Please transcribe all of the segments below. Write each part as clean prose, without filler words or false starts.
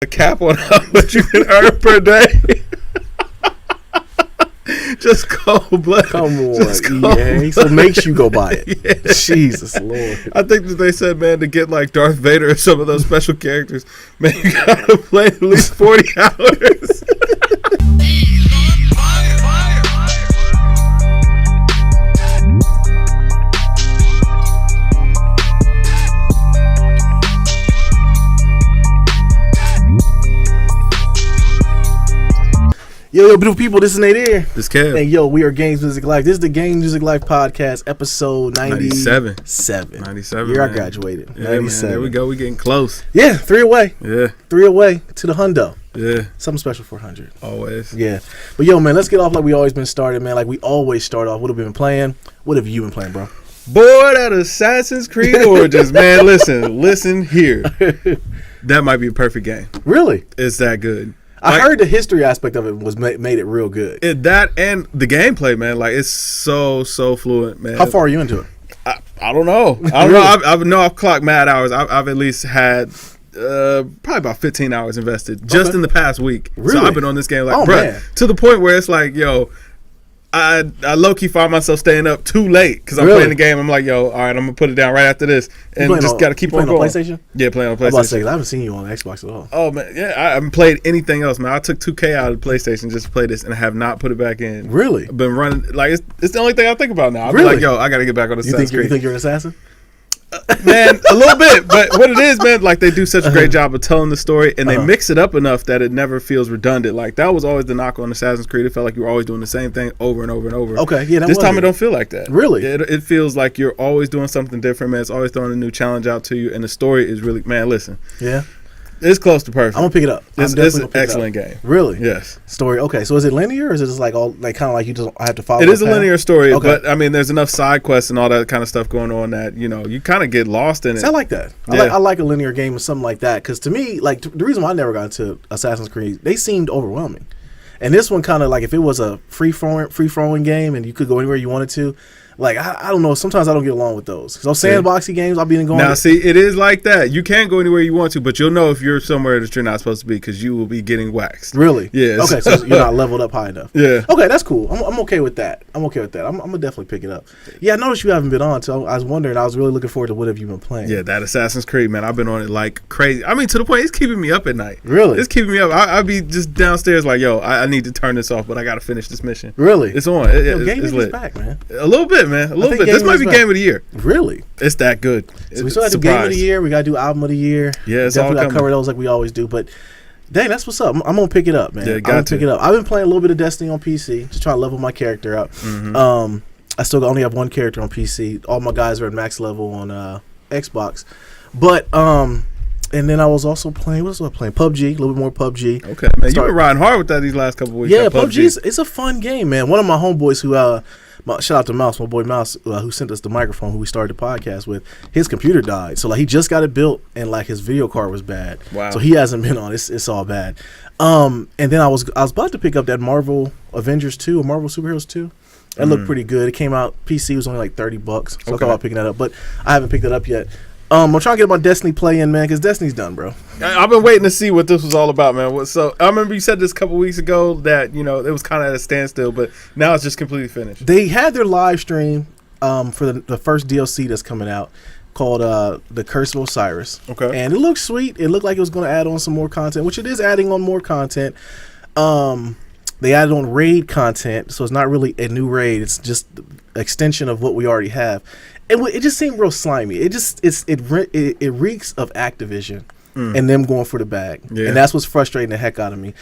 a cap on how much you can earn per day. Just cold blood. Come on, EA. So makes you go buy it. Yeah. Jesus Lord. I think that they said, man, to get like Darth Vader or some of those special characters, man, you gotta play at least 40 hours. Yo, beautiful people, this is Nate here. This Kev. And yo, we are Games Music Life. This is the Games Music Life podcast, episode 97. 97. Year I man. graduated. Yeah, 97. Man, there we go. We getting close. Yeah, 3 away. Yeah. 3 away to the hundo. Yeah. Something special for 100. Always. Yeah. But yo, man, let's get off like we always been started, man. Like we always start off. What have we been playing? What have you been playing, bro? Boy, that Assassin's Creed Origins, man. Listen here. That might be a perfect game. Really? It's that good. I heard the history aspect of it was made it real good. That and the gameplay, man. Like it's so fluent, man. How far are you into it? I don't know. I don't know. I've clocked mad hours. I've at least had probably about 15 hours invested just in the past week. Really? So I've been on this game like, man. to the point where it's like, yo, I low key find myself staying up too late because I'm playing the game. I'm like, yo, all right, I'm gonna put it down right after this, and just gotta keep on going. On PlayStation? Yeah, playing on PlayStation. I was about to say, I haven't seen you on Xbox at all. Oh man, yeah, I haven't played anything else, man. I took 2K out of the PlayStation just to play this, and I have not put it back in. Really? I've been running like it's the only thing I think about now. I'm really? like, yo, I gotta get back on the Assassin's Creed. You think you're an assassin? Man, a little bit, but what it is, man, like they do such a great job of telling the story, and they mix it up enough that it never feels redundant. Like that was always the knock on Assassin's Creed. It felt like you were always doing the same thing over and over and over. Okay, yeah. This time it don't feel like that. Really? It feels like you're always doing something different, man. It's always throwing a new challenge out to you, and the story is really, man. Listen, yeah, it's close to perfect. I'm gonna pick it up. It's an excellent game. Really? Yes. Story. Okay, so is it linear, or is it just like all like kind of like you just have to follow? It is a linear story, okay. But I mean, there's enough side quests and all that kind of stuff going on that you kind of get lost in it. I like that. Yeah. I like a linear game or something like that because to me, like the reason why I never got into Assassin's Creed, they seemed overwhelming, and this one kind of like if it was a free flowing game and you could go anywhere you wanted to. Like, I don't know. Sometimes I don't get along with those. Those sandboxy games, I'll be going. Now, see, it is like that. You can go anywhere you want to, but you'll know if you're somewhere that you're not supposed to be because you will be getting waxed. Really? Yeah. Okay, so you're not leveled up high enough. Yeah. Okay, that's cool. I'm okay with that. I'm going to definitely pick it up. Yeah, I noticed you haven't been on, so I was wondering. I was really looking forward to what have you been playing. Yeah, that Assassin's Creed, man. I've been on it like crazy. I mean, to the point, it's keeping me up at night. Really? It's keeping me up. I'll be just downstairs like, yo, I need to turn this off, but I got to finish this mission. Really? It's on. It's lit. Back, man. A little bit, man. A little bit. This might be game of the year. Really? It's that good. So we still got to do game of the year. We got to do album of the year. Yeah, it's definitely all got to coming. cover those like we always do. But dang, that's what's up. I'm gonna pick it up, man. Yeah, I'm gonna pick it up. I've been playing a little bit of Destiny on PC, just trying to level my character up. Mm-hmm. I still only have one character on PC. All my guys are at max level on Xbox. But and then I was also playing. What was I playing? PUBG. A little bit more PUBG. Okay, man. You've been riding hard with that these last couple of weeks. Yeah, PUBG. It's a fun game, man. One of my homeboys who shout out to Mouse, my boy Mouse, who sent us the microphone, who we started the podcast with. His computer died, so like he just got it built, and like his video card was bad. Wow. So he hasn't been on. It's all bad. And then I was about to pick up that Marvel Avengers 2 or Marvel Superheroes 2. That looked pretty good. It came out. PC was only like $30, so I thought about picking that up, but I haven't picked it up yet. I'm trying to get my Destiny play in, man, because Destiny's done, bro. I've been waiting to see what this was all about, man. So I remember you said this a couple weeks ago that it was kind of at a standstill, but now it's just completely finished. They had their live stream for the first DLC that's coming out called The Curse of Osiris. Okay. And it looked sweet. It looked like it was going to add on some more content, which it is adding on more content. They added on raid content, so it's not really a new raid. It's just extension of what we already have. It just seemed real slimy. It reeks of Activision and them going for the bag. Yeah. And that's what's frustrating the heck out of me.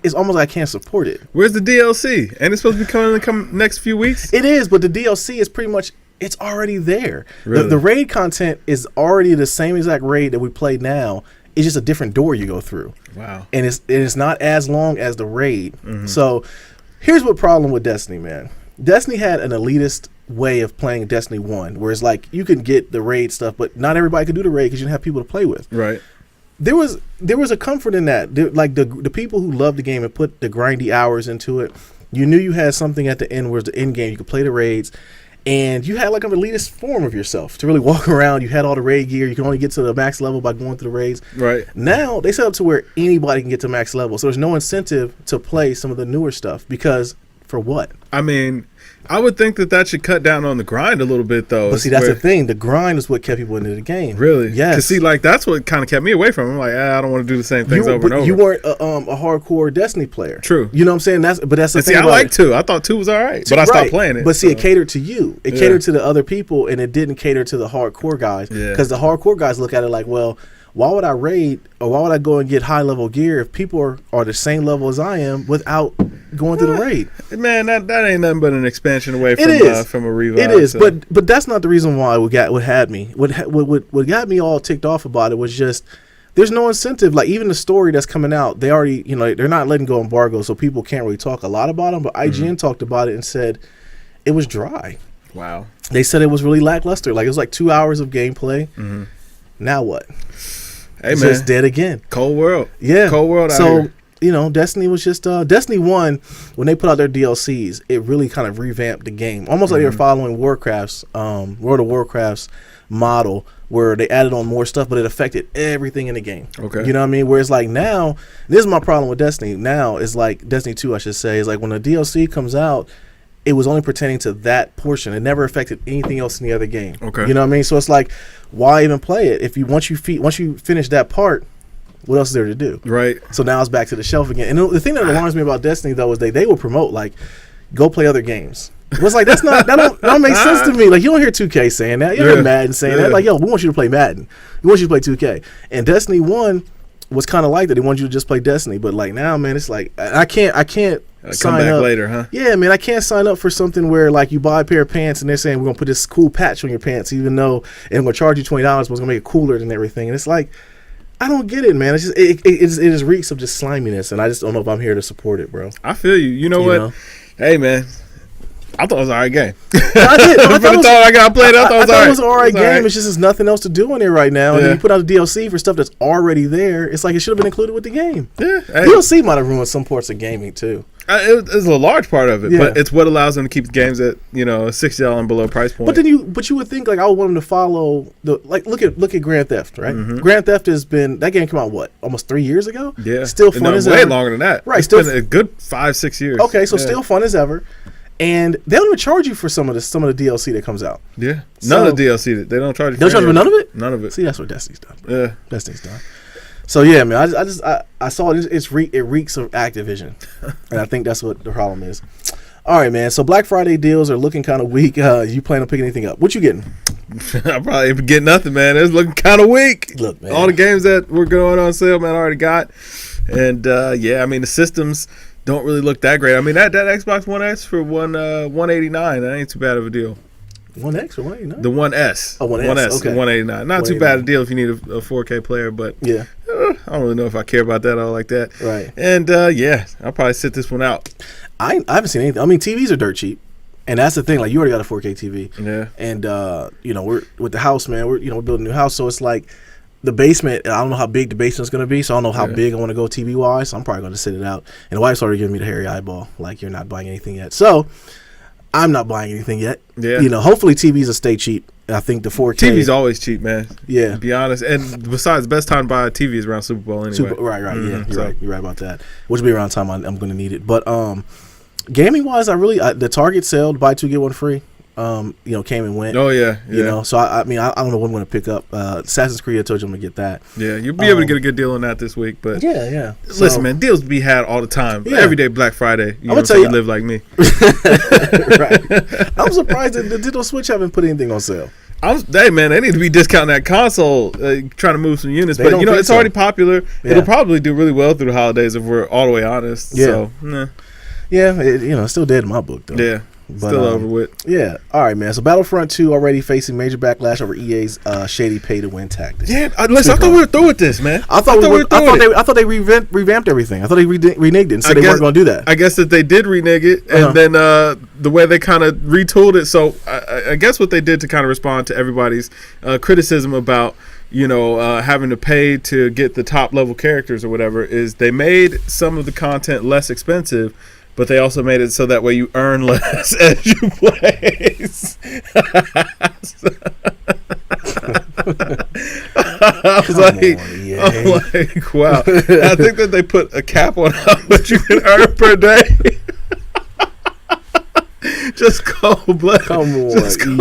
It's almost like I can't support it. Where's the DLC? And it's supposed to be coming in the next few weeks? It is, but the DLC is pretty much, it's already there. Really? The raid content is already the same exact raid that we play now. It's just a different door you go through. Wow. And it's not as long as the raid. Mm-hmm. So here's what problem with Destiny, man. Destiny had an elitist way of playing Destiny 1, where it's like you can get the raid stuff, but not everybody could do the raid because you didn't have people to play with. Right. There was a comfort in that. Like the people who loved the game and put the grindy hours into it, you knew you had something at the end where the end game you could play the raids, And you had like an elitist form of yourself to really walk around. You had all the raid gear. You can only get to the max level by going through the raids. Right. Now they set up to where anybody can get to max level. So there's no incentive to play some of the newer stuff because for what? I mean, I would think that should cut down on the grind a little bit, though. But see, that's the thing. The grind is what kept people into the game. Really? Yes. Because see, like that's what kind of kept me away from it. I'm like, I don't want to do the same things over and over. You weren't a hardcore Destiny player. True. You know what I'm saying? That's the thing. See, I like 2. I thought 2 was all right, but I stopped playing it. But see, it catered to you. It catered to the other people, and it didn't cater to the hardcore guys. Because the hardcore guys look at it like, well, why would I raid or why would I go and get high level gear if people are the same level as I am without going through the raid? Man, that ain't nothing but an expansion away from a revive. It is, so. but that's not the reason why what had me. What got me all ticked off about it was just there's no incentive. Like even the story that's coming out, they already they're not letting go embargo, so people can't really talk a lot about them. But IGN talked about it and said it was dry. Wow. They said it was really lackluster. Like it was like 2 hours of gameplay. Mm-hmm. Now what? Hey, it's man. just dead again. Cold world. Yeah. Cold world out here. So, Destiny was just Destiny 1, when they put out their DLCs, it really kind of revamped the game. Almost like they were following Warcraft's World of Warcraft's model where they added on more stuff, but it affected everything in the game. Okay. You know what I mean? Whereas like now, this is my problem with Destiny. Now is like Destiny 2, I should say, is like when the DLC comes out, it was only pertaining to that portion. It never affected anything else in the other game. Okay. You know what I mean? So it's like, why even play it if once you finish that part, what else is there to do? Right. So now it's back to the shelf again. And the thing that alarms me about Destiny though is they will promote like, go play other games. It's like that don't make sense to me. Like you don't hear 2K saying that. You don't hear Madden saying that. Like, yo, we want you to play Madden. We want you to play 2K. And Destiny 1 was kind of like that. They wanted you to just play Destiny. But like now, man, it's like I can't come back later, huh? Yeah, man, I can't sign up for something where like you buy a pair of pants and they're saying we're gonna put this cool patch on your pants, even though I'm gonna charge you $20, but it's gonna make it cooler than everything. And it's like, I don't get it, man. It's just it just reeks of just sliminess, and I just don't know if I'm here to support it, bro. I feel you. You know what? Hey, man. I thought it was an alright game. I did. I thought it was an alright game. It's just there's nothing else to do on there right now. And then you put out a DLC for stuff that's already there. It's like it should have been included with the game. Yeah, DLC might have ruined some parts of gaming too. It was a large part of it, but it's what allows them to keep games at a $60 and below price point. But then you would think like I would want them to follow look at Grand Theft, right? Mm-hmm. Grand Theft has been that game came out almost 3 years ago. Yeah, still fun as ever. Way longer than that. Right, it's been a good 5-6 years. Okay, so still fun as ever. And they don't even charge you for some of the DLC that comes out. Yeah, none of the DLC. They don't charge you. They don't charge for none of it. None of it. See, that's what Destiny's done. Yeah, Destiny's done. So yeah, man, I saw it. It reeks of Activision, and I think that's what the problem is. All right, man. So Black Friday deals are looking kind of weak. You plan on picking anything up? What you getting? I probably ain't getting nothing, man. It's looking kind of weak. Look, man. All the games that were going on sale, man, I already got. And I mean the systems don't really look that great. I mean that Xbox One X for $189, that ain't too bad of a deal. 1X or 189? The 1S. Oh, 1S. Okay. 189. Not too bad a deal if you need a 4K player, but yeah, I don't really know if I care about that all like that. Right. And I'll probably sit this one out. I haven't seen anything. I mean, TVs are dirt cheap, and that's the thing. Like you already got a 4K TV. Yeah. And we're with the house, man. We're building a new house, so it's like the basement. I don't know how big the basement's gonna be, so I don't know how big I want to go TV wise. So I'm probably gonna sit it out. And the wife's already giving me the hairy eyeball, like you're not buying anything yet. So I'm not buying anything yet. Yeah. Hopefully TVs will stay cheap. I think the 4K. TV's always cheap, man. Yeah. To be honest. And besides, the best time to buy a TV is around Super Bowl anyway. Right. Mm-hmm. Yeah. You're right about that. Which will be around time I'm going to need it. But gaming wise, the Target sale, buy 2 get 1 free. Came and went. Oh yeah. So I mean, I don't know what I'm going to pick up. Assassin's Creed, I told you I'm going to get that. Yeah, you'll be able to get a good deal on that this week. But yeah. Listen, man, deals be had all the time. Yeah. Every day Black Friday. I'm gonna tell you, live like me. Right. I'm surprised that the Nintendo Switch haven't put anything on sale. Hey man, they need to be discounting that console, trying to move some units. But it's already popular. Yeah. It'll probably do really well through the holidays if we're all the way honest. Yeah. So, yeah, it's still dead in my book though. Yeah. But, still over with. Yeah. All right, man. So Battlefront 2 already facing major backlash over EA's shady pay-to-win tactics. Yeah, listen, I thought we were through with this, man. I thought they revamped everything. I thought they reneged it and said they weren't going to do that. I guess that they did renege it, and then the way they kind of retooled it. So I guess what they did to kind of respond to everybody's criticism about having to pay to get the top level characters or whatever is they made some of the content less expensive. but they also made it so that way you earn less as you play. I'm like, wow. I think that they put a cap on how much you can earn per day. Just cold blood. Come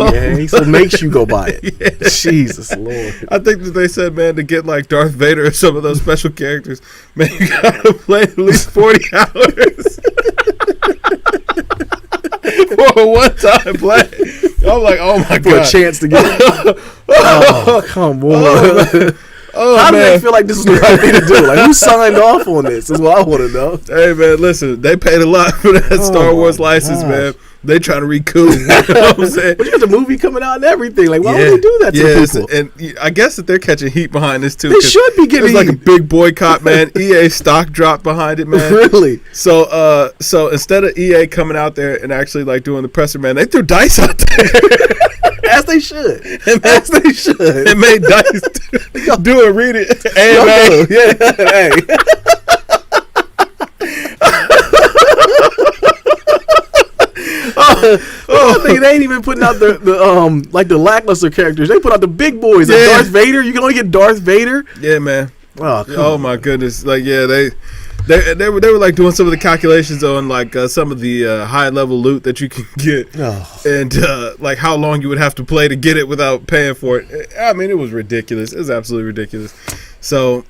on, EA. So makes you go buy it. Yeah. Jesus Lord. I think that they said, man, to get like Darth Vader or some of those special characters, man, you gotta play at least 40 hours for a one-time play. I'm like, oh my god, for a chance to get it. Oh, come on. How do they feel like this is the right thing to do? Like, who signed off on this? Is what I want to know. Hey man, listen, they paid a lot for that Star Wars license, man. They trying to recoup. You know what I'm saying? But you got the movie coming out and everything. Like, why would they do that to people? And I guess that they're catching heat behind this too. They should be getting. It's like a big boycott, man. EA stock dropped behind it, man. Really? So instead of EA coming out there and actually like doing the presser, man, they threw dice out there. As they should. As they should. It made dice do it, read it. AMA. Yeah. Hey. I think they ain't even putting out the like the lackluster characters. They put out the big boys. Like Darth Vader. You can only get Darth Vader. Yeah, man. Oh my goodness. Like, yeah, they were like doing some of the calculations on like some of the high level loot that you can get, and like how long you would have to play to get it without paying for it. I mean, it was ridiculous. It was absolutely ridiculous. So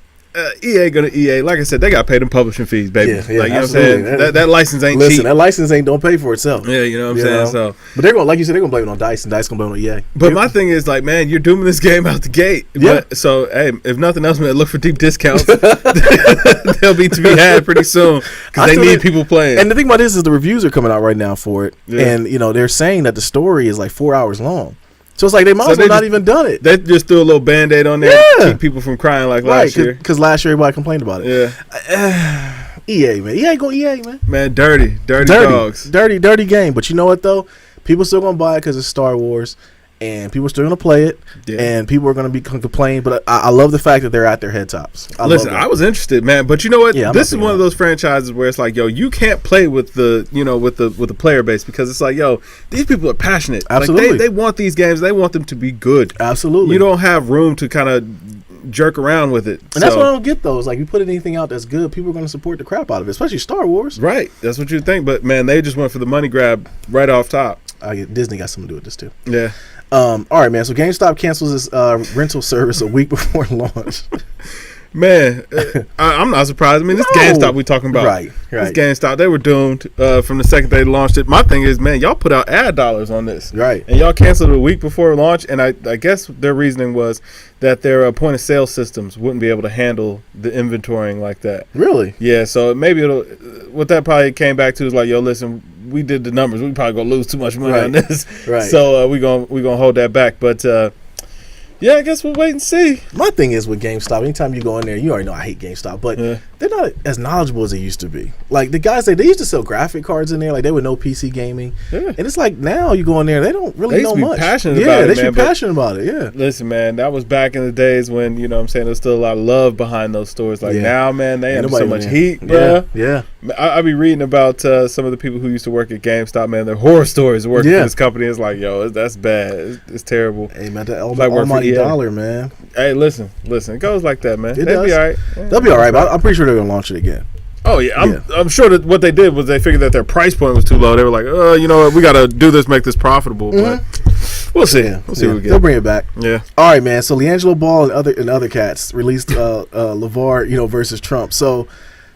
EA gonna EA. Like I said, they got paid in publishing fees, baby. Yeah, like, you know what I'm absolutely. saying? That license ain't cheap. That license don't pay for itself. Yeah, you know what I'm saying? So, but they're gonna, like you said, they're gonna blame it on DICE, and DICE gonna blame it on EA. But my thing is, like, man, you're dooming this game out the gate. Yeah. But, so, hey, if nothing else, man, look for deep discounts. They'll be to be had pretty soon because they need people playing. And the thing about this is the reviews are coming out right now for it, and they're saying that the story is like 4 hours long. So it's like they might as well not even done it. They just threw a little Band-Aid on there to keep people from crying like last year. Because last year everybody complained about it. Yeah. EA, man. EA go EA, man. Man, dirty dogs. Dirty game. But you know what, though? People still going to buy it because it's Star Wars. And people are still going to play it. Yeah. And people are going to be complaining. But I love the fact that they're at their head tops. Listen, I was interested, man. But you know what? Yeah, this is one of those franchises where it's like, yo, you can't play with the, with the player base because it's like, yo, these people are passionate. Absolutely. Like, they want these games. They want them to be good. Absolutely. You don't have room to kind of jerk around with it. And that's what I don't get, though. Is like, you put anything out that's good, people are going to support the crap out of it, especially Star Wars. Right. That's what you think. But, man, they just went for the money grab right off top. Disney got something to do with this, too. Yeah. All right, man. So GameStop cancels its rental service a week before launch. Man, I'm not surprised. I mean, this GameStop we talking about. Right. This GameStop, they were doomed from the second they launched it. My thing is, man, y'all put out ad dollars on this. Right. And y'all canceled it a week before launch. And I guess their reasoning was that their point of sale systems wouldn't be able to handle the inventorying like that. Really? Yeah, so maybe what that probably came back to is like, yo, listen, we did the numbers. We probably going to lose too much money on this. Right. So we gonna hold that back. But yeah, I guess we'll wait and see. My thing is with GameStop, anytime you go in there, you already know I hate GameStop, but they're not as knowledgeable as they used to be. Like, the guys, they used to sell graphic cards in there, like they would know PC gaming. Yeah. And it's like, now you go in there, they don't really know much. Passionate about it, yeah, they should be passionate about it, yeah. Listen, man, that was back in the days when, you know what I'm saying, there's still a lot of love behind those stores. Like, now, man, they have so much heat, bro. Yeah. I be reading about some of the people who used to work at GameStop, man, their horror stories working for this company. It's like, yo, that's bad. It's terrible. Hey, man, that almighty dollar, man. Hey, listen. It goes like that, man. They'll be all right. They'll be all right, but I'm pretty sure they're going to launch it again. Oh, yeah. I'm sure that what they did was they figured that their price point was too low. They were like, you know what, we got to do this, make this profitable. But we'll see. We'll see what we get. They'll bring it back. Yeah. All right, man. So LiAngelo Ball and other cats released LeVar, versus Trump.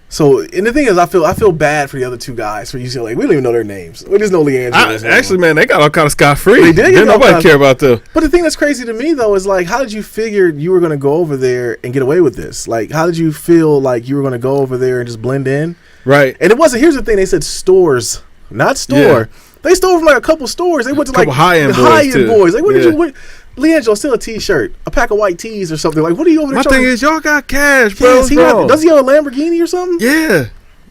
So, and the thing is, I feel bad for the other two guys for UCLA. We don't even know their names. We just know LiAngelo. Actually, man, they got all kind of scot-free. They did. Didn't nobody care about them. But the thing that's crazy to me, though, is like, how did you figure you were going to go over there and get away with this? Like, how did you feel like you were going to go over there and just blend in? Right. And it wasn't. Here's the thing. They said stores, not store. Yeah. They stole from like a couple stores. They went to like high-end boys. Like, what did you? LiAngelo, still a T-shirt, a pack of white tees or something. Like, what are you over there? My thing is, y'all got cash, bro. Does he have a Lamborghini or something? Yeah.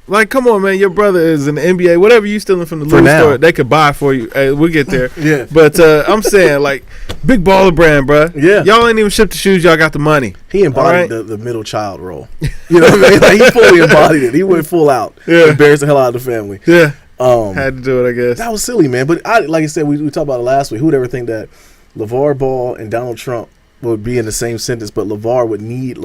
Like, come on, man. Your brother is in the NBA. Whatever you stealing from the Louis store, they could buy for you. Hey, we'll get there. Yeah. But I'm saying, like, big baller brand, bro. Yeah. Y'all ain't even shipped the shoes. Y'all got the money. He embodied the middle child role. You know what I mean? Like, he fully embodied it. He went full out. Yeah. Embarrassed the hell out of the family. Yeah. Had to do it, I guess. That was silly, man. But like I said, we talked about it last week. Who would ever think that LeVar Ball and Donald Trump would be in the same sentence, but LeVar would need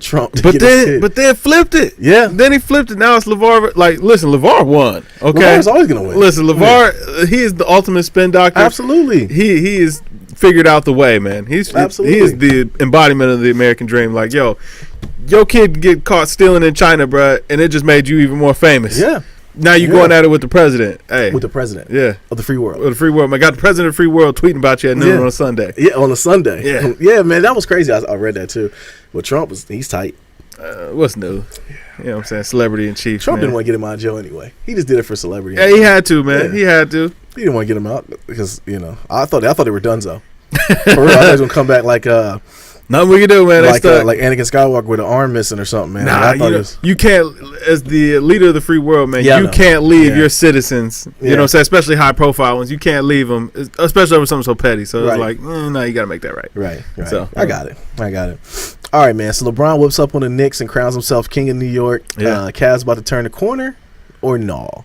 Trump to get his kid. But then flipped it. Yeah. Then he flipped it. Now it's LeVar. Like, listen, LeVar won. Okay. LeVar's always going to win. Listen, LeVar, he is the ultimate spin doctor. Absolutely. He is figured out the way, man. He is the embodiment of the American dream. Like, yo, your kid get caught stealing in China, bruh, and it just made you even more famous. Yeah. Now you're going at it with the president. Hey. With the president. Yeah. Of the free world. Of the free world. I got the president of the free world tweeting about you at noon on a Sunday. Yeah, on a Sunday. Yeah. Yeah, man, that was crazy. I read that too. But Trump, he's tight. What's new? You know what I'm saying? Celebrity in chief. Trump didn't want to get him out of jail anyway. He just did it for celebrity. Yeah, he had to, man. Yeah. He had to. He didn't want to get him out because, I thought they were donezo. For real, I thought he was going to come back like nothing we can do, man. Like Anakin Skywalker with an arm missing or something, man. Nah, you can't, as the leader of the free world, man. You can't leave your citizens. You know what I'm saying? Especially high profile ones. You can't leave them, especially over something so petty. So it's like, no, you got to make that right. Right. So I got it. All right, man. So LeBron whips up on the Knicks and crowns himself king of New York. Yeah. Cavs about to turn the corner or no?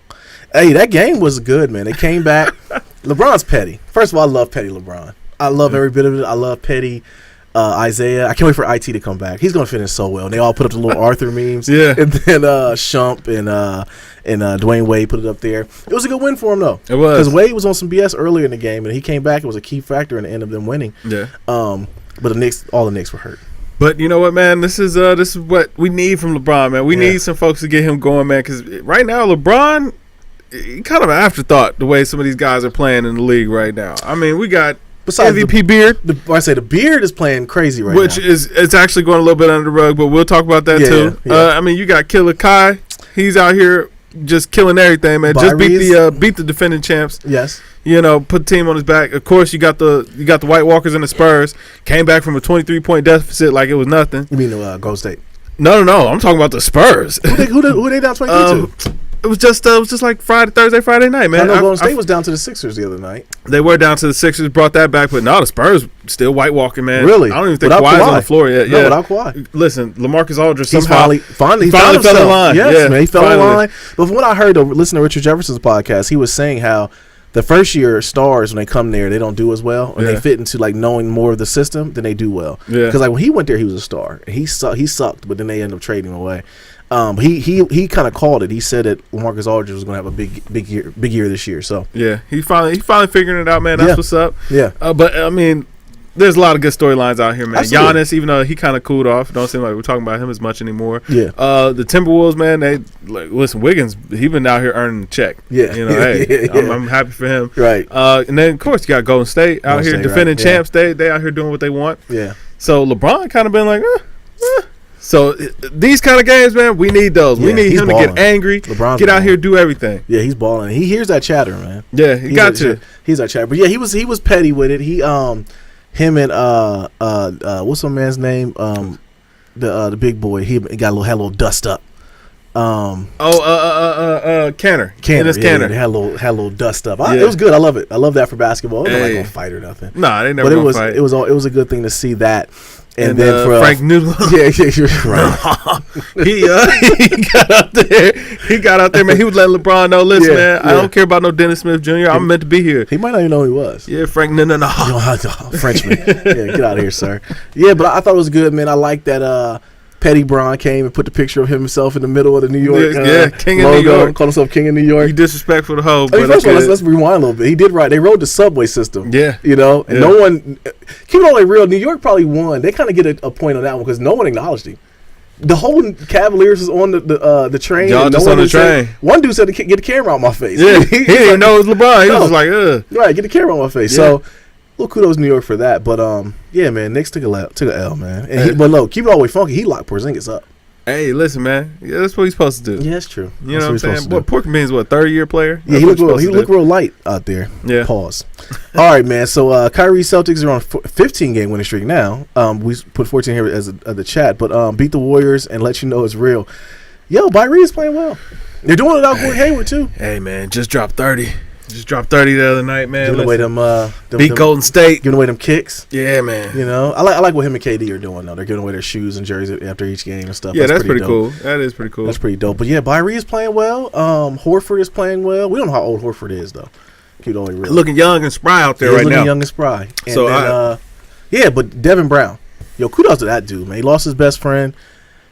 Hey, that game was good, man. They came back. LeBron's petty. First of all, I love petty LeBron. I love every bit of it. I love petty. Isaiah, I can't wait for IT to come back. He's gonna finish so well. And they all put up the little Arthur memes. Yeah. And then Shump and Dwayne Wade put it up there. It was a good win for him though. It was. Because Wade was on some BS earlier in the game and he came back. It was a key factor in the end of them winning. Yeah. But all the Knicks were hurt. But you know what, man? This is what we need from LeBron, man. We need some folks to get him going, man. Because right now, LeBron, he kind of an afterthought the way some of these guys are playing in the league right now. I mean, we got besides MVP Beard. The Beard is playing crazy right now. Which it's actually going a little bit under the rug, but we'll talk about that too. Yeah. I mean, you got Killer Kai. He's out here just killing everything, man. Just beat the defending champs. Yes. Put the team on his back. Of course, you got the White Walkers and the Spurs. Came back from a 23-point deficit like it was nothing. You mean the Golden State? No. I'm talking about the Spurs. Who they down 22 to? It was just like Friday night, man. I know Golden State was down to the Sixers the other night. They were down to the Sixers, brought that back, but no, the Spurs still white walking, man. Really? I don't even think Kawhi's on the floor yet. No, without Kawhi. Listen, LaMarcus Aldridge finally fell in line. Yes, man, he fell in line. But from what I heard, listen to Richard Jefferson's podcast, he was saying how the first year stars, when they come there, they don't do as well, and they fit into like knowing more of the system, then they do well. Yeah. Because like when he went there, he was a star. He sucked, but then they ended up trading him away. He kind of called it. He said that LaMarcus Aldridge was going to have a big year this year. So yeah, he finally figuring it out, man. That's what's up. Yeah. But I mean, there's a lot of good storylines out here, man. Absolutely. Giannis, even though he kind of cooled off, don't seem like we're talking about him as much anymore. Yeah. The Timberwolves, man, listen, Wiggins, he been out here earning a check. Yeah. I'm happy for him. Right. And then of course you got Golden State out here defending champs. They out here doing what they want. Yeah. So LeBron kind of been like, So these kind of games, man, we need those. We need him to get angry, get out here, do everything. Yeah, he's balling. He hears that chatter, man. Yeah, he got to. He's that chatter. But yeah, he was petty with it. Him and what's my man's name? The big boy. He had a little dust up. Canner. Canner. They had a little dust up. It was good. I love it. I love that for basketball. They're not gonna fight or nothing. Nah, they never gonna fight. It was a good thing to see that. And then for Frank Noodle, you're right. he got out there, man. He was letting LeBron know, listen, man, I don't care about no Dennis Smith Jr. I'm meant to be here. He might not even know who he was. Yeah, Frank, no. Frenchman. Get out of here, sir. Yeah, but I thought it was good, man. I like that. Petty Bron came and put the picture of himself in the middle of the New York King logo, of New York. Called himself King of New York. He disrespectful to hoe. First of all, let's rewind a little bit. He did right. They rode the subway system. Yeah. And no one, keep it all like real, New York probably won. They kind of get a point on that one because no one acknowledged him. The whole Cavaliers was on the train. Y'all just on the train. One dude said, get the camera out my face. Yeah, he didn't even know it was LeBron. He was just like, ugh. Right, get the camera on my face. Yeah. So, little kudos New York for that. But, yeah, man, Knicks took a L, man. But, look, keep it all the way funky. He locked Porzingis up. Hey, listen, man. Yeah, that's what he's supposed to do. Yeah, that's true. You know what I'm saying? What Pork Bean's third-year player? Yeah, he looked real light out there. Yeah. Pause. All right, man. So Kyrie Celtics are on 15-game winning streak now. We put 14 here as the chat, but beat the Warriors and let you know it's real. Yo, Byrie is playing well. They're doing it without Gordon Hayward too. Hey man, just dropped 30. Just dropped 30 the other night, man. Giving away them beat Golden State. Giving away them kicks. Yeah, man. You know, I like what him and KD are doing though. They're giving away their shoes and jerseys after each game and stuff. Yeah, that's pretty cool. That is pretty cool. That's pretty dope. But yeah, Byrie is playing well. Horford is playing well. We don't know how old Horford is though. Keep only real. Looking young and spry out there right now. Looking young and spry. And so then, yeah, but Devin Brown. Yo, kudos to that dude, man. He lost his best friend.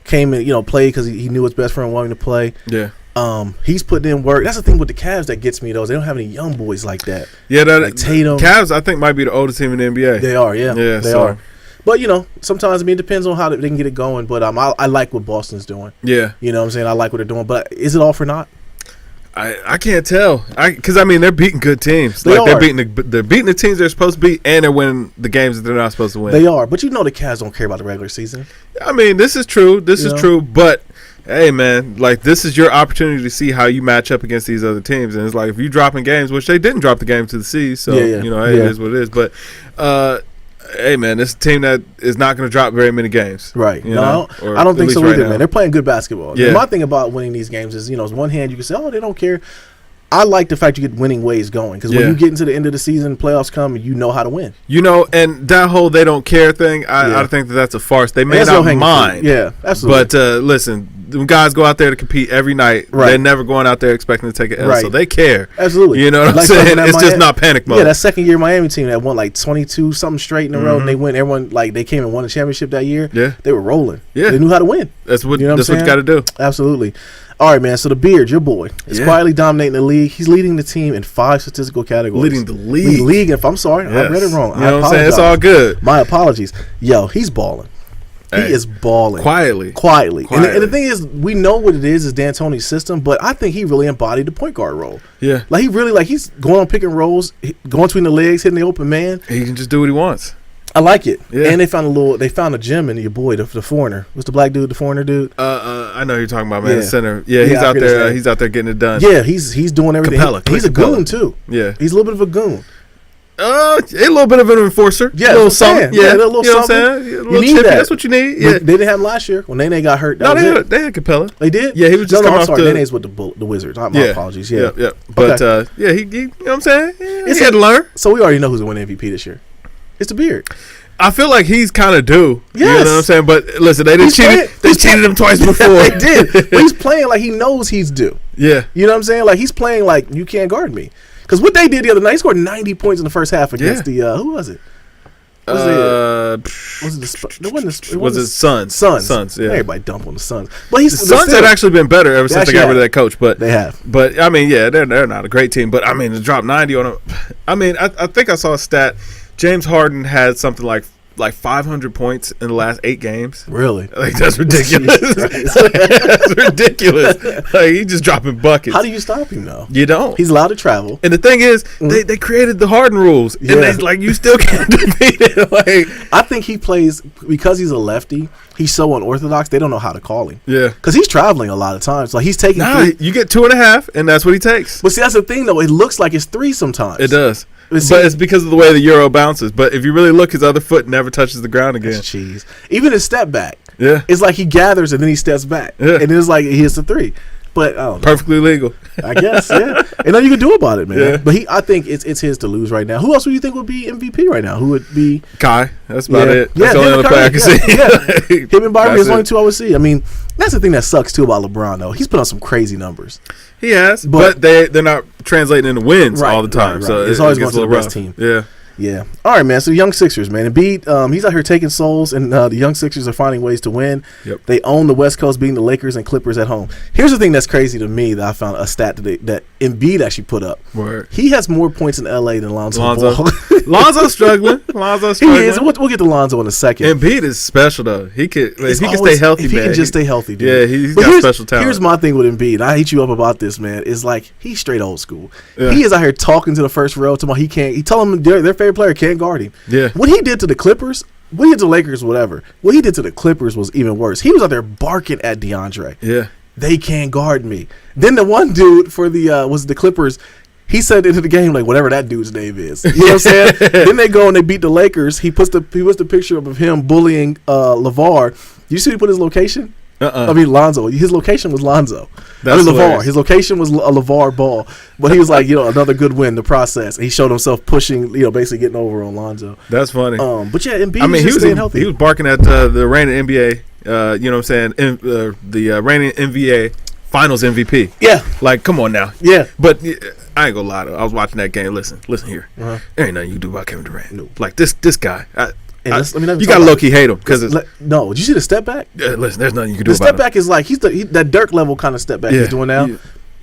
Came and played because he knew his best friend wanted to play. Yeah. He's putting in work. That's the thing with the Cavs that gets me though. Is they don't have any young boys like that. Yeah, like Tatum. Cavs, I think, might be the oldest team in the NBA. They are, yeah, they are. But sometimes it depends on how they can get it going. But I like what Boston's doing. Yeah, you know what I'm saying. I like what they're doing. But is it all for naught? I can't tell. Because they're beating good teams. They're beating the teams they're supposed to beat, and they're winning the games that they're not supposed to win. They are. But the Cavs don't care about the regular season. I mean, this is true. This is true. But hey, man, this is your opportunity to see how you match up against these other teams. And it's like if you drop in games, which they didn't drop the game to the C's, so it is what it is. But hey, man, this is a team that is not going to drop very many games. Right. I don't think so either, man. They're playing good basketball. Yeah. My thing about winning these games is, on one hand, you can say, oh, they don't care. I like the fact you get winning ways going because when you get into the end of the season, playoffs come, you know how to win. And that whole they don't care thing, I think that's a farce. They may not mind. Yeah, absolutely. But listen, them guys go out there to compete every night. Right. They're never going out there expecting to take an L, so they care. Absolutely. You know what I'm saying? It's just not panic mode. Yeah, that second year Miami team that won 22 something straight in a row, and they win. Everyone they came and won a championship that year. Yeah, they were rolling. Yeah, they knew how to win. That's what you got to do. Absolutely. All right, man. So the Beard, your boy, is quietly dominating the league. He's leading the team in 5 statistical categories. Leading the league. If I'm sorry, I read it wrong. You know what I'm saying? It's all good. My apologies. Yo, he's balling. He is balling. Quietly. And the thing is, we know what it is D'Antoni's system, but I think he really embodied the point guard role. Yeah. He really, he's going on pick and rolls, going between the legs, hitting the open man. He can just do what he wants. I like it. Yeah. And they found a gem in your boy, the foreigner. What's the black dude, the foreigner dude? I know who you're talking about, man. The center. Yeah, he's out there. He's out there getting it done. Yeah, he's doing everything. He's a goon too. Yeah. He's a little bit of a goon. A little bit of an enforcer. Yeah, a little something. Yeah, a little something. What I'm saying? A little chippy. That's what you need. Yeah. They didn't have him last year when Nene got hurt. No, they had Capella. They did? Yeah, he was just coming off the... Nene's with the Wizards. My apologies. Yeah. But, he you know what I'm saying? He had to learn. So we already know who's going to win MVP this year. It's the Beard. I feel like he's kind of due. Yes. You know what I'm saying? But listen, they cheated him twice before. They did. But he's playing like he knows he's due. Yeah. You know what I'm saying? He's playing like you can't guard me. Because what they did the other night, he scored 90 points in the first half against the who was it? Was it Suns? Suns. Yeah. Everybody dump on the Suns, but the Suns have actually been better ever since they got rid of that coach. But they have. But I mean, they're not a great team. But I mean, to drop 90 on them. I mean, I think I saw a stat. James Harden had something like 500 points in the last 8 games. Really? That's ridiculous. That's ridiculous. He's just dropping buckets. How do you stop him though? You don't. He's allowed to travel. And the thing is, they created the Harden rules, and you still can't defeat it. I think he plays because he's a lefty. He's so unorthodox. They don't know how to call him. Yeah, because he's traveling a lot of times. He's taking. You get 2.5, and that's what he takes. But see, that's the thing though. It looks like it's 3 sometimes. It does. But it's because of the way the Euro bounces. But if you really look, his other foot never touches the ground again. That's cheese. Even his step back. Yeah. It's like he gathers and then he steps back. Yeah. And it's like he hits the 3. But I don't know. Perfectly legal. I guess, yeah. And nothing you can do about it, man. Yeah. But I think it's his to lose right now. Who else would you think would be MVP right now? Who would be Kai? That's about it. That's the only other player I can see. Him and Byrie is the only 2 I would see. I mean, that's the thing that sucks too about LeBron though. He's put on some crazy numbers. He has, but they're not translating into wins all the time. Right. So it's always going to the best team. Yeah. Yeah. All right, man. So young Sixers, man. Embiid, he's out here taking souls, and the young Sixers are finding ways to win. Yep. They own the West Coast, beating the Lakers and Clippers at home. Here's the thing that's crazy to me that I found a stat today that Embiid actually put up. Word. He has more points in L.A. than Lonzo Ball. Lonzo's struggling. He is. We'll get to Lonzo in a second. Embiid is special though. He can stay healthy. If he can just stay healthy, dude. Yeah, he's got special talent. Here's my thing with Embiid. I hate you up about this, man. Is like he's straight old school. Yeah. He is out here talking to the first row. He can't. He tell them their favorite player can't guard him. Yeah. What he did to the Clippers, what he did to the Lakers, whatever. What he did to the Clippers was even worse. He was out there barking at DeAndre. Yeah. They can't guard me. Then the one dude for the Clippers, he said into the game like whatever that dude's name is. You know what I'm saying? Then they go and they beat the Lakers. He puts the picture up of him bullying LeVar. You see he put his location? I mean, Lonzo. His location was Lonzo. That's LeVar. hilarious. His location was a LeVar Ball. But he was like, another good win in the process. He showed himself pushing, basically getting over on Lonzo. That's funny. But yeah, Embiid was staying healthy. He was barking at the reigning NBA, you know what I'm saying, the reigning NBA Finals MVP. Yeah. Like, come on now. Yeah. But I ain't gonna lie to you. I was watching that game. Listen here. Uh-huh. There ain't nothing you can do about Kevin Durant. No. Like, this guy. You gotta low-key hate him. No, did you see the step back? Listen, there's nothing you can do The about step him. back is like, that Dirk level kind of step back he's doing now. You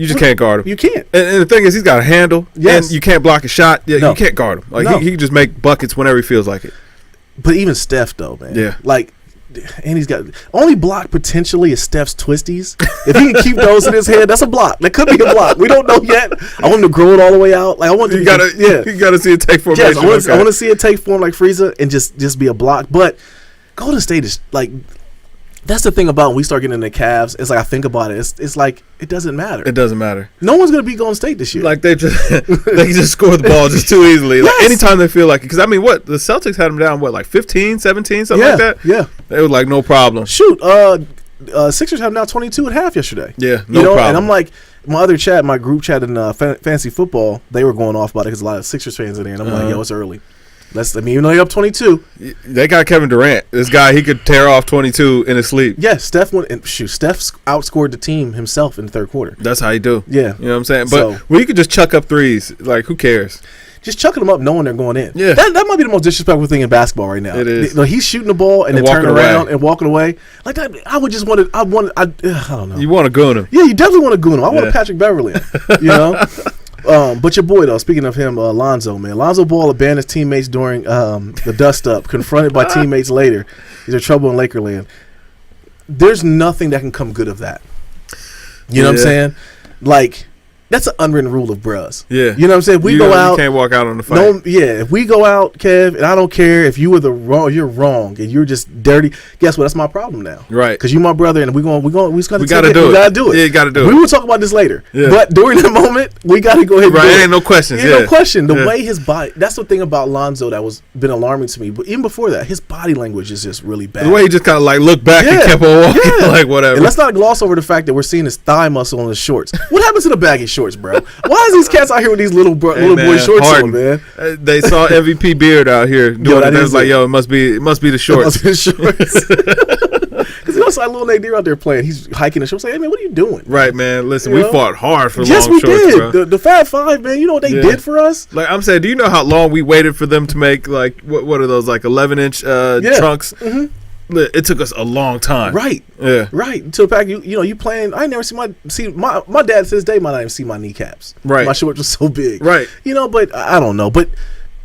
just can't guard him. You can't. And the thing is, he's got a handle. Yes. And you can't block a shot. Yeah, No. you can't guard him. Like, No. he can just make buckets whenever he feels like it. But even Steph, though, man. Yeah. Like, and he's got only block potentially is Steph's twisties. If he can keep those in his head, that's a block. That could be a block. We don't know yet. I want him to grow it all the way out. Like, I want You gotta see it take formation. Yes, I want to see it take form like Frieza and just be a block. But Golden State is like, that's the thing about when we start getting into Cavs. It's like, I think about it. It's like, it doesn't matter. It doesn't matter. No one's gonna beat Golden State this year. Like, they just score the ball just too easily. Like, Yes. anytime they feel like it. Because, I mean, what? The Celtics had them down, like 15, 17, something like that? Yeah. They were like, no problem. Shoot, Sixers have now 22 at half yesterday. Yeah, no problem. And I'm like, my group chat in Fantasy Football, they were going off about it because a lot of Sixers fans in there. And I'm like, yo, it's early. Even though you're up 22. They got Kevin Durant. This guy, he could tear off 22 in his sleep. Yeah, Steph outscored the team himself in the third quarter. That's how you do. Yeah. You know what I'm saying? But when you could just chuck up threes, like, who cares? Just chucking them up knowing they're going in. Yeah. That might be the most disrespectful thing in basketball right now. It is. He's shooting the ball and then turning around and walking away. Like that, I would just want to, I don't know. You want to goon him. Yeah, you definitely want to goon him. I want a Patrick Beverly, But your boy, though, speaking of him, Lonzo, man. Lonzo Ball abandoned his teammates during the dust-up, confronted by teammates later. He's in trouble in Lakerland. There's nothing that can come good of that. You know what I'm saying? Like, that's an unwritten rule of bros. Yeah. You know what I'm saying? We go out. You can't walk out on the fight. No, yeah. If we go out, Kev, and I don't care if you were you're wrong, and you're just dirty. Guess what? That's my problem now. Right. Because you my brother, and we just got to We gotta do it. We gotta do it. Yeah, you gotta do it. We will talk about this later. Yeah. But during that moment, we got to go ahead and do it. Ain't no questions. No question. The way his body, that's the thing about Lonzo that was been alarming to me. But even before that, his body language is just really bad. The way he just kind of like looked back and kept on walking, like whatever. And let's not gloss over the fact that we're seeing his thigh muscle on his shorts. What happened to the baggy shorts, bro? Why is these cats out here with these little boy shorts on, man? They saw MVP Beard out here doing it. They was like, yo, it must be the shorts. It must be the shorts. Because I saw little Nadir out there playing. He's hiking the shorts. Like, hey, man, what are you doing? Right, man. Listen, we fought hard for long shorts, we did. bro. The Fab Five, man. You know what they did for us? Like, I'm saying, do you know how long we waited for them to make, like, what are those, like 11-inch trunks? Mm-hmm. It took us a long time. Right. Yeah. Right. To the fact you playing. I never see my dad to this day might not even see my kneecaps. Right. My shorts were so big. Right. But I don't know. But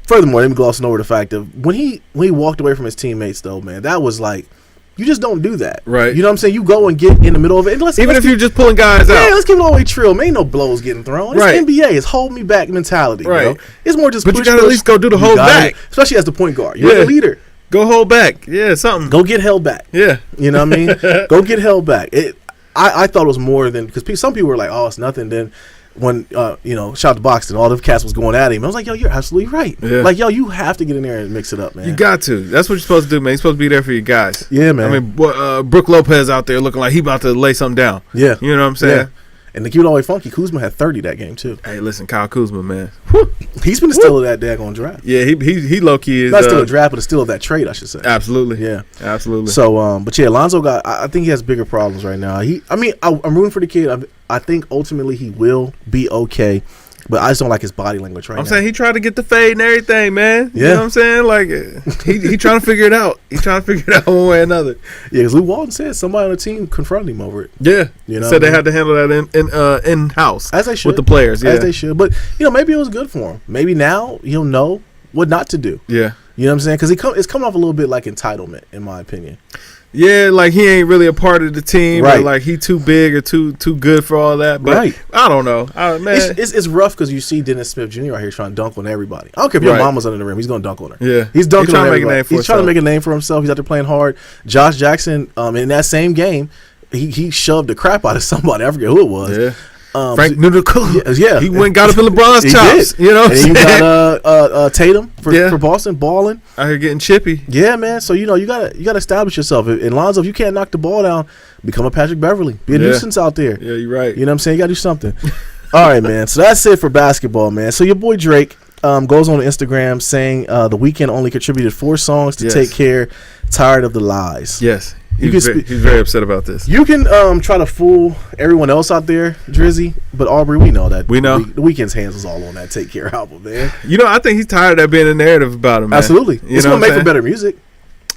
furthermore, let me gloss over the fact of when he walked away from his teammates, though, man, that was like, you just don't do that. Right. You know what I'm saying? You go and get in the middle of it. And even if you're just pulling guys out. Yeah, let's keep it all the way trill. Man, ain't no blows getting thrown. It's NBA. It's hold me back mentality. Right. Bro. It's more just but you got to at least go do the hold back. Especially as the point guard. You're the leader. Go hold back. Yeah, something. Go get held back. Yeah. You know what I mean? Go get held back. I thought it was more than, because some people were like, oh, it's nothing. Then when, shout out to Boxton, all the cats was going at him. I was like, yo, you're absolutely right. Yeah. Like, yo, you have to get in there and mix it up, man. You got to. That's what you're supposed to do, man. You're supposed to be there for your guys. Yeah, man. I mean, Brook Lopez out there looking like he about to lay something down. Yeah. You know what I'm saying? Yeah. And to keep it all the way funky, Kuzma had 30 that game, too. Hey, listen, Kyle Kuzma, man. Whew. He's been the steal of that daggone draft. Yeah, he low-key is. Not still a draft, but a steal of that trade, I should say. Absolutely. Yeah. Absolutely. So, but yeah, Lonzo I think he has bigger problems right now. I'm rooting for the kid. I think ultimately he will be okay. But I just don't like his body language right now. I'm saying he tried to get the fade and everything, man. Yeah. You know what I'm saying? Like, he trying to figure it out. He trying to figure it out one way or another. Yeah, because Lou Walton said somebody on the team confronted him over it. Yeah. You know, said they had to handle that in-house. As they should. With the players, yeah. As they should. But, maybe it was good for him. Maybe now he'll know what not to do. Yeah. You know what I'm saying? Because it's coming off a little bit like entitlement, in my opinion. Yeah, like he ain't really a part of the team, right? Or like he too big or too good for all that. But right. I don't know, man. It's rough because you see Dennis Smith Jr. out here trying to dunk on everybody. I don't care if your mama's under the rim; he's going to dunk on her. Yeah, he's dunking on everybody. He's trying to make a name for himself. He's out there playing hard. Josh Jackson, in that same game, he shoved the crap out of somebody. I forget who it was. Yeah. Frank Ntilikina. Yeah. He went and got up in LeBron's chops. Did. You know what I'm and saying? you got Tatum for Boston balling. Out here getting chippy. Yeah, man. So you gotta establish yourself. And Lonzo, if you can't knock the ball down, become a Patrick Beverly. Be a nuisance out there. Yeah, you're right. You know what I'm saying? You gotta do something. All right, man. So that's it for basketball, man. So your boy Drake goes on Instagram saying The Weeknd only contributed 4 songs to Take Care, Tired of the Lies. Yes. He's very upset about this. You can try to fool everyone else out there, Drizzy, but Aubrey, we know that. We know. The Weeknd's hands was all on that Take Care album, man. You know, I think he's tired of that being a narrative about him, man. Absolutely. It's going to make for better music.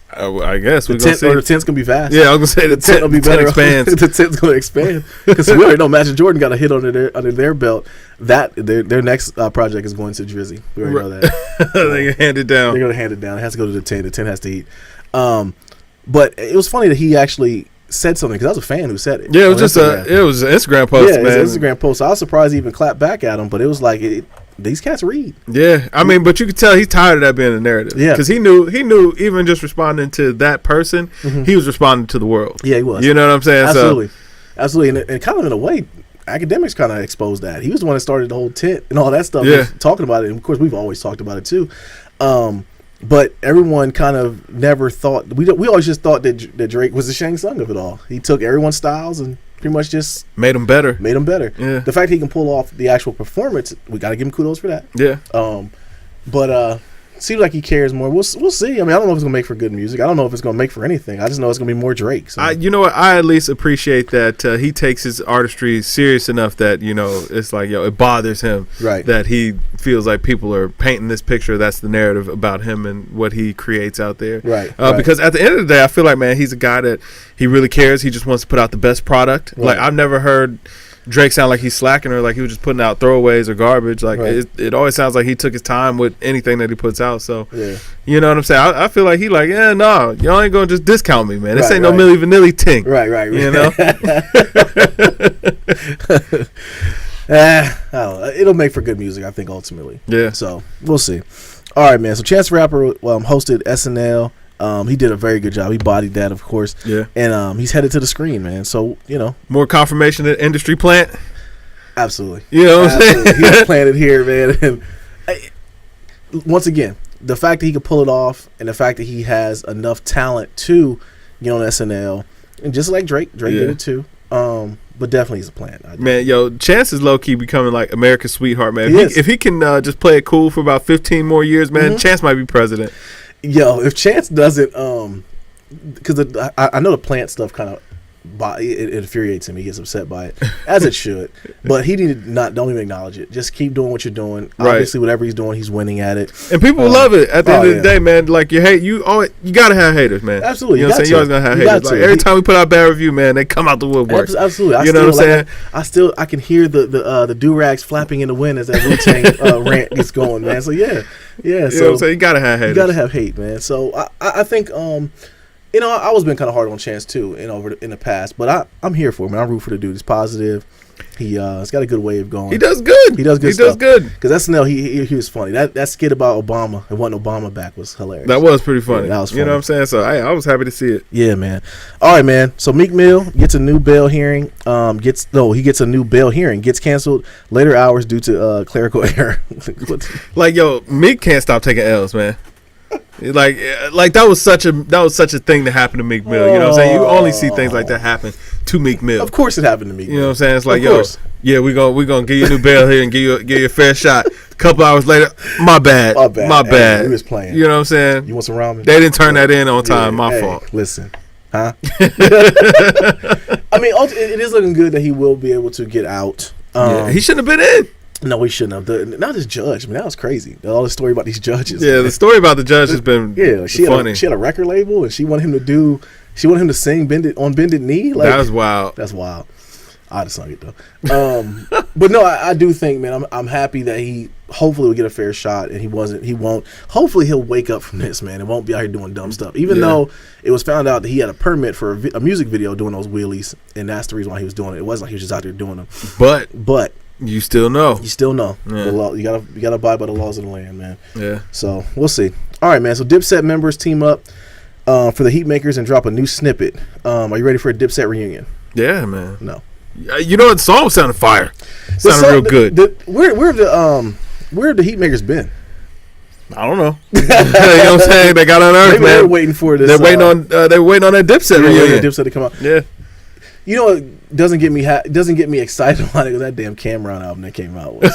I guess we're going to see. Or the tent's going to be fast. Yeah, I was going to say the tent will be better. Expands. The tent's going to expand. Because we already know Magic Jordan got a hit under their belt. That their next project is going to Drizzy. We already know that. They're going to hand it down. They're going to hand it down. It has to go to the tent. The tent has to eat. But it was funny that he actually said something because I was a fan who said it. Yeah, it was just an Instagram post, man. Yeah, it was an Instagram post. So I was surprised he even clapped back at him, but it was like these cats read. Yeah, I mean, but you could tell he's tired of that being a narrative. Yeah, because he knew even just responding to that person, he was responding to the world. Yeah, he was. You know what I'm saying? Absolutely, and kind of in a way, academics kind of exposed that. He was the one that started the whole tent and all that stuff. Yeah, talking about it, and of course we've always talked about it too. But everyone kind of never thought we always just thought that Drake was the Shang Tsung of it all. He took everyone's styles and pretty much just made them better. Yeah. The fact he can pull off the actual performance, we got to give him kudos for that. Yeah. But seems like he cares more. We'll see. I mean, I don't know if it's gonna make for good music. I don't know if it's gonna make for anything. I just know it's gonna be more Drake. So. You know what? I at least appreciate that he takes his artistry serious enough that it's like it bothers him. Right. That he feels like people are painting this picture. That's the narrative about him and what he creates out there. Right. Because at the end of the day, I feel like, man, he's a guy that he really cares. He just wants to put out the best product. Right. Like I've never heard Drake sound like he's slacking or like he was just putting out throwaways or garbage. Like it always sounds like he took his time with anything that he puts out. So you know what I'm saying? I feel like he like, no, y'all ain't gonna just discount me, man. This ain't no Milli Vanilli ting. Right. You know? I don't know. It'll make for good music, I think, ultimately. Yeah. So we'll see. All right, man. So Chance the Rapper hosted SNL. He did a very good job. He bodied that, of course. Yeah. And he's headed to the screen, man. So, more confirmation that industry plant. Absolutely. You know what I'm saying? He's planted here, man. And once again, the fact that he could pull it off and the fact that he has enough talent to get on SNL, and just like Drake did it too. But definitely he's a plant. Man, Chance is low key becoming like America's sweetheart, man. If he can just play it cool for about 15 more years, man, Chance might be president. If Chance doesn't, because I know the plant stuff kind of it infuriates him. He gets upset by it, as it should. But he don't even acknowledge it. Just keep doing what you're doing. Right. Obviously, whatever he's doing, he's winning at it. And people love it. At the end of the day, man, like you gotta have haters, man. Absolutely, you know what I'm saying. You always gonna have haters. Like every time we put out a bad review, man, they come out the woodwork. Absolutely, you know what I'm saying. I can hear the do-rags flapping in the wind as that Wu-Tang rant is going, man. So yeah. You know what I'm saying? You gotta have haters. You gotta have hate, man. So I think I always been kind of hard on Chance too, in the past, but I'm here for him. Man. I'm rooting for the dude. He's positive. He's got a good way of going. He does good. He does good. Because SNL, he was funny. That skit about Obama and wanting Obama back was hilarious. That was pretty funny. Yeah, that was funny. You know what I'm saying? So I was happy to see it. Yeah, man. All right, man. So Meek Mill gets a new bail hearing. Gets a new bail hearing. Gets canceled later hours due to clerical error. Meek can't stop taking L's, man. Like that was such a thing that happened to Meek Mill. You know what I'm saying? You only see things like that happen to Meek Mill. Of course, it happened to Meek Mill. You know what I'm saying? It's like, we gonna give you a new bail here and give you a fair shot. A couple hours later, my bad. Hey, he was playing. You know what I'm saying? You want some ramen? They didn't turn that in on time. My fault. Listen, huh? I mean, it is looking good that he will be able to get out. He shouldn't have been in. No, we shouldn't have. Not this judge. I mean, that was crazy. All the story about these judges. Yeah, the story about the judge has been funny. She had a record label, and she wanted him to sing Bended Knee. Like, that was wild. That's wild. I'd have sung it though. But no, I do think, man, I'm happy that he hopefully will get a fair shot, and he won't. Hopefully he'll wake up from this, man, and won't be out here doing dumb stuff. Even though it was found out that he had a permit for a music video doing those wheelies, and that's the reason why he was doing it. It wasn't like he was just out there doing them. But you still know. Yeah. The law, you gotta abide by the laws of the land, man. Yeah. So we'll see. All right, man. So Dipset members team up for the Heatmakers and drop a new snippet. Are you ready for a Dipset reunion? Yeah, man. No. You know what? The song sounded fire. Sounded real good. Where have the Heatmakers been? I don't know. You know what I'm saying? They got unearthed, Maybe man. they're waiting for this. They're waiting on that Dipset reunion. Dipset to come out. Yeah. You know what doesn't get me excited about it? Was that damn Cameron album that came out was.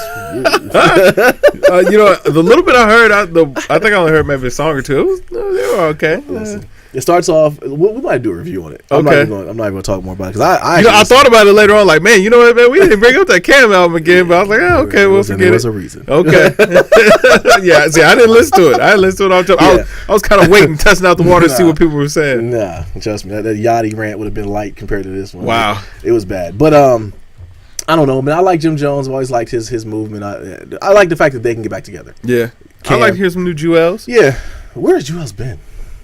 You know, the little bit I heard, I think I only heard maybe a song or two. They were okay. Listen, it starts off. We might do a review on it. I'm not even going to talk more about it because I thought about it later on. Like, man, you know what, man? We didn't bring up that Cam album again, but I was like, oh, okay, we'll forget it. There was a reason. Okay. Yeah. See, I didn't listen to it. I was kind of waiting, testing out the water to see what people were saying. Nah, trust me, that Yachty rant would have been light compared to this one. Wow, it was bad. But I don't know, man. I like Jim Jones. I've always liked his movement. I like the fact that they can get back together. Yeah, I like to hear some new Jewels. Yeah, where's Jewels been?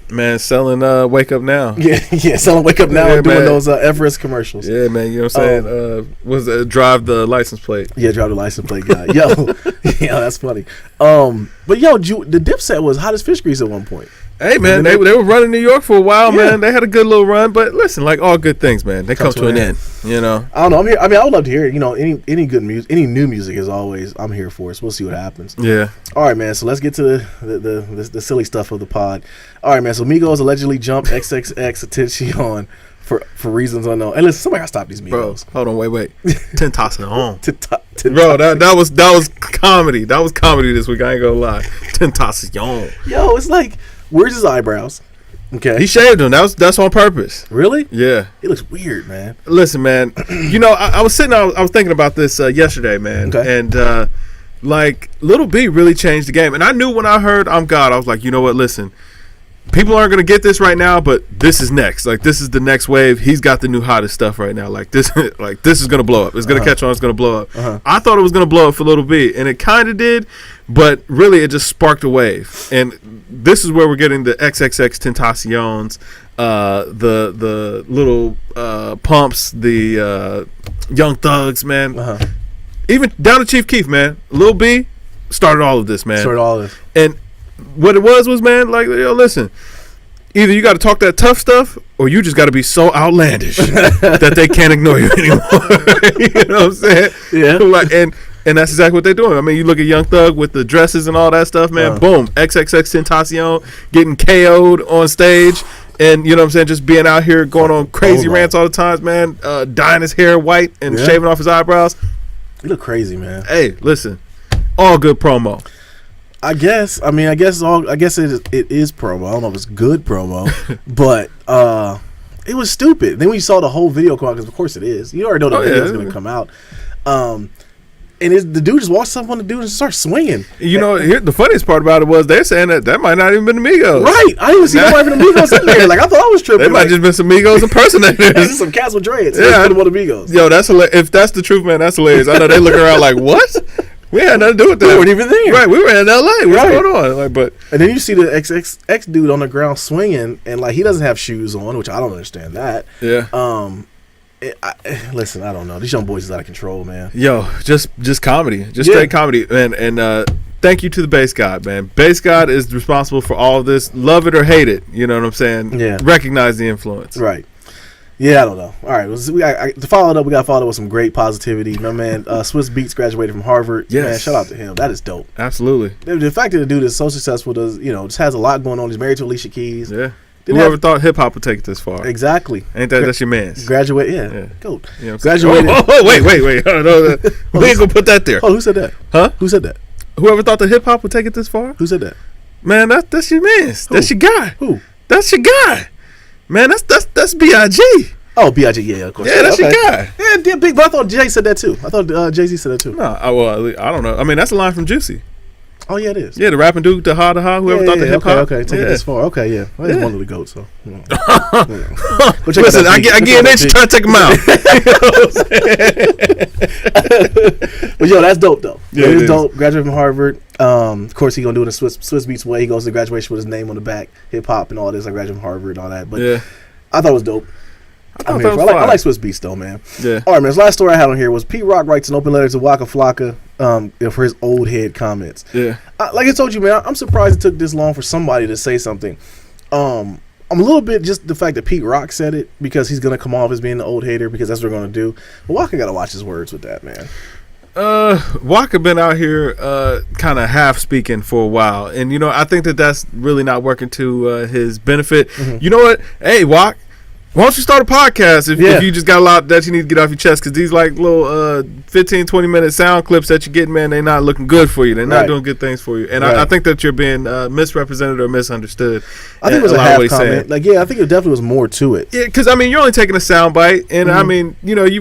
Man, selling Wake Up Now. Yeah, selling Wake Up Now and doing those Everest commercials. Yeah, man, you know what I'm saying? Was Drive the License Plate. Yeah, Drive the License Plate guy. Yo, yeah, that's funny. But yo, the Dipset was hot as fish grease at one point. Hey, man, they were running New York for a while, man. They had a good little run, but listen, like all good things, man, they come to an end. You know, I don't know. I'm here. I mean, I would love to hear it. You know, any good music, any new music is always. I'm here for it. So we'll see what happens. Yeah. All right, man. So let's get to the silly stuff of the pod. All right, man. So Migos allegedly jumped XXX Attention for reasons unknown. And listen, somebody gotta stop these Migos. Bro, hold on, wait. Tentacion. Bro, that was comedy. That was comedy this week. I ain't gonna lie. Tentacion. Yo, it's like. Where's his eyebrows? Okay, he shaved them. That's on purpose. Really? Yeah. He looks weird, man. Listen, man. You know, I was thinking about this yesterday, man. Okay. And like Lil B really changed the game. And I knew when I heard I'm God, I was like, you know what? Listen, people aren't gonna get this right now, but this is next. Like this is the next wave. He's got the new hottest stuff right now. Like this is gonna blow up. It's gonna catch on. It's gonna blow up. I thought it was gonna blow up for Lil B, and it kind of did. But really, it just sparked a wave, and this is where we're getting the XXX Tentacions, the little Pumps, the Young Thugs, man. Even down to Chief Keef, man. Lil B started all of this, man. Started all of this, and what it was, man, like, yo, listen. Either you got to talk that tough stuff, or you just got to be so outlandish that they can't ignore you anymore. You know what I'm saying? Yeah. Like, and that's exactly what they're doing. I mean, you look at Young Thug with the dresses and all that stuff, man. Boom, XXX Tentacion getting KO'd on stage, and you know what I'm saying, just being out here going on crazy rants all the time, man. Dyeing his hair white and shaving off his eyebrows. You look crazy, man. Hey, listen, all good promo. I guess it is promo. I don't know if it's good promo, but it was stupid. Then when you saw the whole video come out, because of course it is. You already know the video is going to come out. And the dude just walks up on the dude and starts swinging. You know, the funniest part about it was they're saying that might not even been the Migos. Right. I didn't even see nobody from the Migos in there. Like, I thought I was tripping. They might just been some Migos impersonators. Just some cats with dreads. Yeah. Put them on the Migos. Yo, that's hilarious. If that's the truth, man, that's hilarious. I know they look around like, what? We had nothing to do with that. We weren't even there. Right, we were in L.A. What's going on? Like, but and then you see the XXX dude on the ground swinging, and like he doesn't have shoes on, which I don't understand that. Yeah. Listen, I don't know. These young boys is out of control, man. Yo, just comedy, straight comedy, and thank you to the Bass God, man. Bass God is responsible for all of this. Love it or hate it, you know what I'm saying? Yeah. Recognize the influence. Right. Yeah, I don't know. All right, to follow it up, we got to follow it with some great positivity. My man, Swiss Beats graduated from Harvard. Yes. Man, shout out to him. That is dope. Absolutely. The fact that the dude is so successful, just has a lot going on. He's married to Alicia Keys. Yeah. Whoever thought hip hop would take it this far? Exactly. Ain't that's your man's? Graduate, yeah. Goat. You know Graduated. Wait. No, we ain't gonna put that there. Oh, who said that? Huh? Who said that? Whoever thought that hip hop would take it this far? Who said that? Man, that's your man's. That's your guy. Who? That's your guy. Man, that's B.I.G. Oh, B.I.G. Yeah, of course. Yeah, that's your guy. Yeah, big. But I thought Jay said that too. I thought Jay-Z said that too. No, I don't know. I mean, that's a line from Juicy. Oh yeah, it is. Yeah, the rapping dude, the ha, whoever thought the hip hop. Okay, take it this far. Okay, yeah. Well, he's one of the goats, so. Listen, I get an inch, try to take him out. But yo, that's dope though. Yeah, it's dope. Graduated from Harvard. Of course, he's gonna do it in Swiss Beats way. He goes to graduation with his name on the back, hip hop and all this. I graduated from Harvard and all that. But yeah, I thought it was dope. I like Swiss Beats though, man. Yeah. All right, man. This last story I had on here was Pete Rock writes an open letter to Wacka Flocka for his old head comments. Yeah. Like I told you, man, I'm surprised it took this long for somebody to say something. I'm a little bit just the fact that Pete Rock said it because he's gonna come off as being the old hater because that's what we're gonna do. But Wacka gotta watch his words with that, man. Wacka been out here kind of half speaking for a while, and I think that's really not working to his benefit. You know what? Hey, Wack, why don't you start a podcast if you just got a lot that you need to get off your chest? Because these like little 15, 20-minute sound clips that you get, man, they're not looking good for you. They're not doing good things for you. And I think that you're being misrepresented or misunderstood. I think it was a half comment. Like, I think it definitely was more to it. Yeah, because, you're only taking a sound bite. And,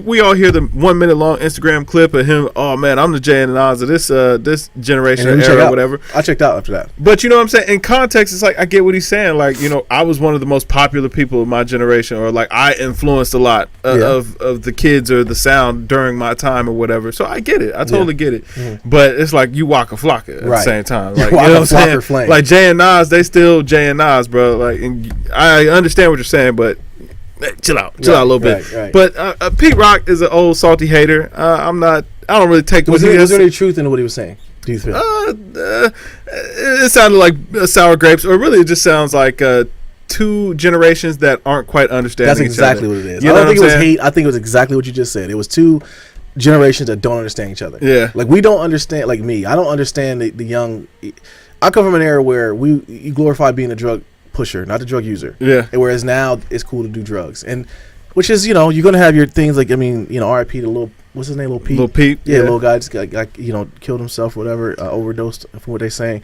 we all hear the 1 minute long Instagram clip of him, oh, man, I'm the Jay and Nas of this generation or era or whatever. I checked out after that. But you know what I'm saying? In context, it's like, I get what he's saying. Like, I was one of the most popular people of my generation, or like I influenced a lot of the kids or the sound during my time or whatever. So I get it. I totally get it. But it's like you Wacka Flocka at the same time. Like, you know what I'm saying? Flame. Like Jay and Nas, they still Jay and Nas, bro. Like, and I understand what you're saying, but chill out a little bit. Right. But Pete Rock is an old salty hater. I don't really take. Was there any truth in what he was saying? Do you feel? It sounded like sour grapes, or really, it just sounds like two generations that aren't quite understanding. That's exactly what it is. You I know don't think what it was I'm saying? hate. I think it was exactly what you just said. It was two generations that don't understand each other. Yeah. Like, we don't understand. Like me, I don't understand the young. I come from an era where you glorify being a drug pusher, not a drug user. Yeah. And whereas now it's cool to do drugs, and which is you're gonna have your things like R.I.P. to little. What's his name? Lil Peep. Lil Peep. Yeah, little guy just got killed himself, or whatever, overdosed. From what they're saying,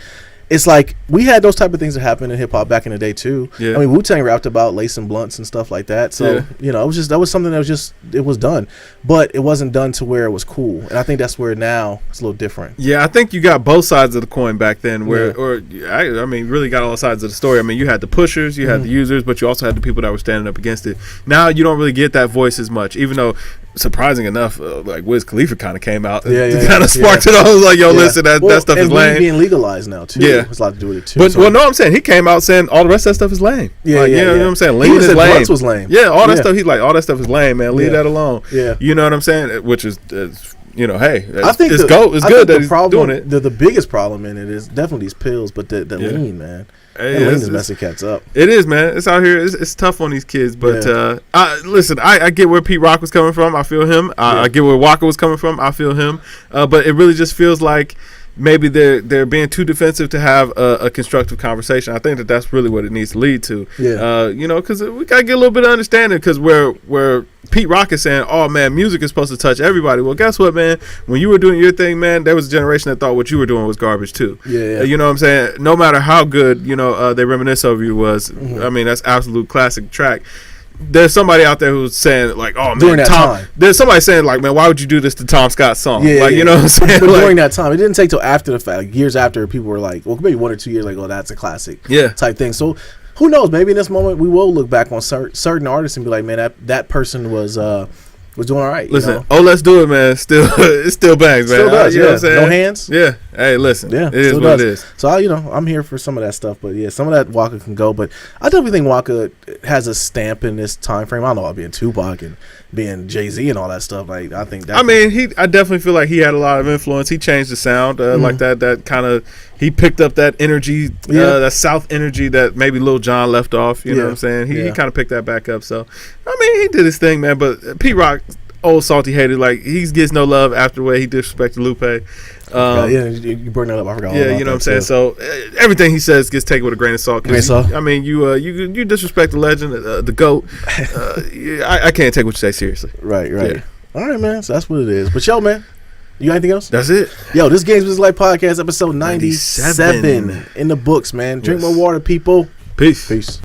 it's like we had those type of things that happened in hip hop back in the day too. Yeah. Wu-Tang rapped about lacing blunts and stuff like that. So it was something that was done, but it wasn't done to where it was cool. And I think that's where now it's a little different. Yeah, I think you got both sides of the coin back then. Really got all sides of the story. You had the pushers, you had the users, but you also had the people that were standing up against it. Now you don't really get that voice as much, even though. Surprising enough, like Wiz Khalifa kind of came out and kind of sparked it all. I was like, yo, listen, that stuff is lame. And being legalized now too. Yeah, it's a lot to do with it too. But I'm saying he came out saying all the rest of that stuff is lame. Yeah, you know what I'm saying? Lean is lame. Was lame. Yeah, all that stuff. He's like, all that stuff is lame, man. Leave that alone. Yeah, you know what I'm saying? Which is hey, I think it's good that he's doing it. The biggest problem in it is definitely these pills, but the lean, man. Hey, lean is messing cats up. It is, man. It's out here. It's tough on these kids, but listen, I get where Pete Rock was coming from. I feel him. I get where Wacka was coming from. I feel him. But it really just feels like maybe they're being too defensive to have a constructive conversation. I think that's really what it needs to lead to. Yeah. Because we gotta get a little bit of understanding. Because where Pete Rock is saying, "Oh man, music is supposed to touch everybody." Well, guess what, man? When you were doing your thing, man, there was a generation that thought what you were doing was garbage too. Yeah. You know what I'm saying? No matter how good they reminisce over you was. That's absolute classic track. There's somebody out there who's saying like, "Oh man, during that Tom." time. There's somebody saying like, "Man, why would you do this to Tom Scott's song?" You know what I'm saying? But during that time, it didn't take till after the fact, like years after, people were like, well, maybe 1 or 2 years, like, "Oh, that's a classic," type thing. So who knows? Maybe in this moment we will look back on certain artists and be like, "Man, that person was doing all right." Listen, "Oh, let's do it, man." It still bangs, man. Still does, you know what I'm saying? No hands. Yeah. Hey, listen. Yeah, it is what it is. So I'm here for some of that stuff, but some of that Wacka can go. But I definitely think Wacka has a stamp in this time frame. I don't know about being Tupac and being Jay-Z and all that stuff. Like, I think that. I definitely feel like he had a lot of influence. He changed the sound like that. That kind of he picked up that energy, that South energy that maybe Lil Jon left off. You know what I'm saying? He kind of picked that back up. So he did his thing, man. But Pete Rock, old salty hater, like he gets no love after the way he disrespected Lupe. You bring that up. I forgot. Yeah, you know what I'm saying. So everything he says gets taken with a grain of salt. You disrespect the legend, the GOAT. I can't take what you say seriously. Right. Yeah. All right, man. So that's what it is. But yo, man, you got anything else? That's it. Yo, this GamesMusicLyfe podcast episode 97 in the books, man. Drink more water, people. Peace.